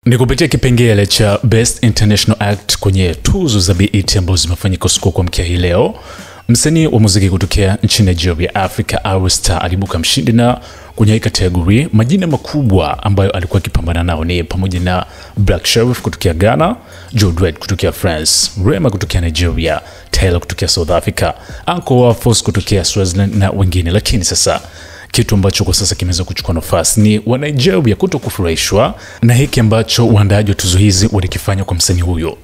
Ni kupitia kipengele cha Best International Act kwenye tuzo za BET ambazo zimefanyika usiku kwa mkia hii leo. Msanii wa muziki kutokea nchini Nigeria, Africa, Ayra Starr alibuka mshindi, na kwenye kategori majina makubwa ambayo alikuwa akipambana nao ni pamoja na Black Sherif kutokea Ghana, Joe Dredd kutokea France, Rema kutokea Nigeria, Taylor kutokea South Africa, Uncle Wafos kutokea Swaziland na wengine. Lakini sasa kitu ambacho kwa sasa kimeweza kuchukua nafasi ni wa Nigeria kutokufurahishwa na hiki ambacho waandaaji wa tuzo hizi walikifanya kwa msanii huyo.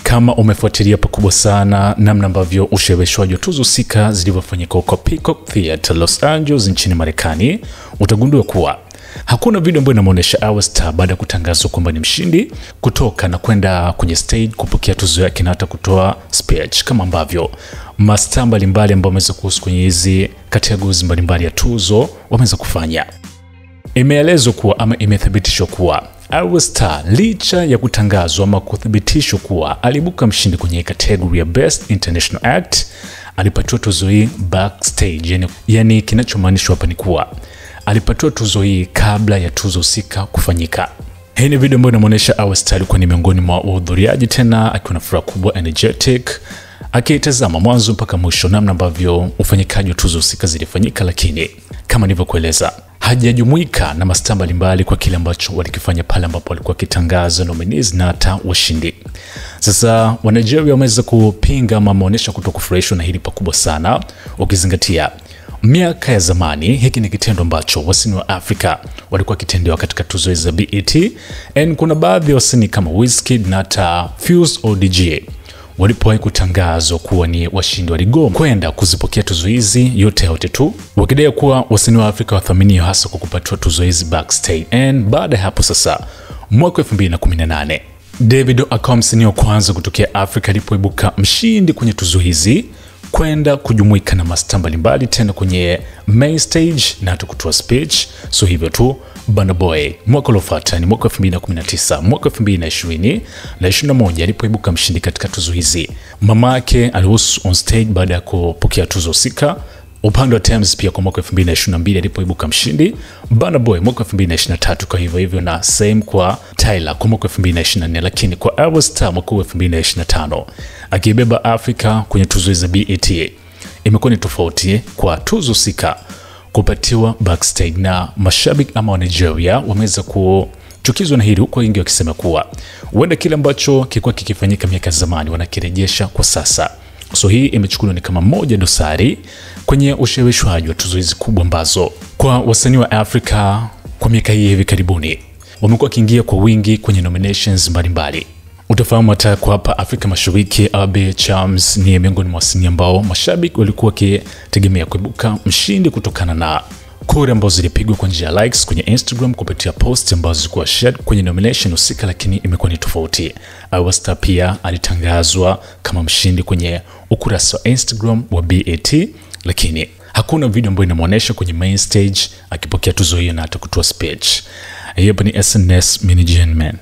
Kama umefuatilia pakubwa sana namna ambavyo ushereheshwaji wa tuzo husika zilivyofanyika kwa Peacock Theater Los Angeles nchini Marekani, utagundua kuwa hakuna video ambayo inamuonesha Ayra Starr baada ya kutangazwa kwamba ni mshindi kutoka na kwenda kwenye stage kupokea tuzo yake na hata kutoa speech kama ambavyo mastaa mbalimbali ambao wameweza kuhusu kwenye hizi categories mbalimbali ya tuzo wameweza kufanya. Imeelezwa kuwa ama imethibitishwa kuwa Ayra Starr licha ya kutangazwa ama kuthibitishwa kuwa alibuka mshindi kwenye kategori ya Best International Act, alipatiwa tuzo hii backstage. Yani kinachomaanishwa hapa ni kuwa alipatiwa tuzo hii kabla ya tuzo husika kufanyika. Hii ni video ambayo inamuonesha Ayra Starr alikuwa ni miongoni mwa wahudhuriaji, tena akiwa na furaha kubwa, energetic, akitazama mwanzo mpaka mwisho namna ambavyo ufanyikaji wa tuzo husika zilifanyika, lakini kama nilivyokueleza hajajumuika na mastaa mbalimbali kwa kile ambacho walikifanya pale ambapo walikuwa kitangaza nominees na hata washindi. Sasa wa Nigeria wameweza kupinga ama wameonyesha kutokufurahishwa na hili pakubwa sana, ukizingatia miaka ya zamani hiki ni kitendo ambacho wasanii wa Afrika walikuwa kitendewa katika tuzo za BET, and kuna baadhi ya wasanii kama Wizkid na hata Fuse ODG walipowahi kutangazwa kuwa ni washindi waligoma kwenda kuzipokea tuzo hizi yote tu, wakidai kuwa wasanii wa Afrika wathaminiwa hasa kwa kupatiwa tuzo hizi backstage. And baada ya hapo sasa, mwaka 2018 Davido akawa msanii wa kwanza kutokea Afrika alipoibuka mshindi kwenye tuzo hizi kwenda kujumuika na mastaa mbalimbali tena kwenye main stage na hata kutoa speech. So hivyo tu Burna Boy mwaka uliofuata ni mwaka 2019, mwaka 2020 na 21 alipoibuka mshindi katika tuzo hizi. Mama yake alihusu on stage baada ya kupokea tuzo husika. Upande wa Thames pia kwa mwaka 2022 alipoibuka mshindi. Burna Boy mwaka 2023 kwa hivyo na same kwa Taylor kwa mwaka 2024, lakini kwa Ayra Starr mwaka 2025 akibeba Afrika kwenye tuzo za BET imekuwa ni tofauti kwa tuzo husika kupatiwa backstage, na mashabiki ama wa Nigeria wameweza kuchukizwa na hili, huko wengi wakisema kuwa huenda kile ambacho kilikuwa kikifanyika miaka zamani wanakirejesha kwa sasa. So hii imechukuliwa ni kama moja dosari kwenye ushereheshwaji wa tuzo hizi kubwa ambazo kwa wasanii wa Afrika kwa miaka hii hivi karibuni wamekuwa kiingia kwa wingi kwenye nominations mbalimbali. Utafahamu hata kwa hapa Afrika Mashariki, Abe Chams ni miongoni mwa wasanii ambao mashabiki walikuwa wakitegemea kuibuka mshindi kutokana na kura ambazo zilipigwa kwa njia ya likes kwenye Instagram kupitia post ambazo zilikuwa shared kwenye nomination husika, lakini imekuwa ni tofauti. Ayra Starr pia alitangazwa kama mshindi kwenye ukurasa wa Instagram wa BET, lakini hakuna video ambayo inamuonesha kwenye main stage akipokea tuzo hiyo na hata kutoa speech. Hapa ni SNS Mini Gen Man.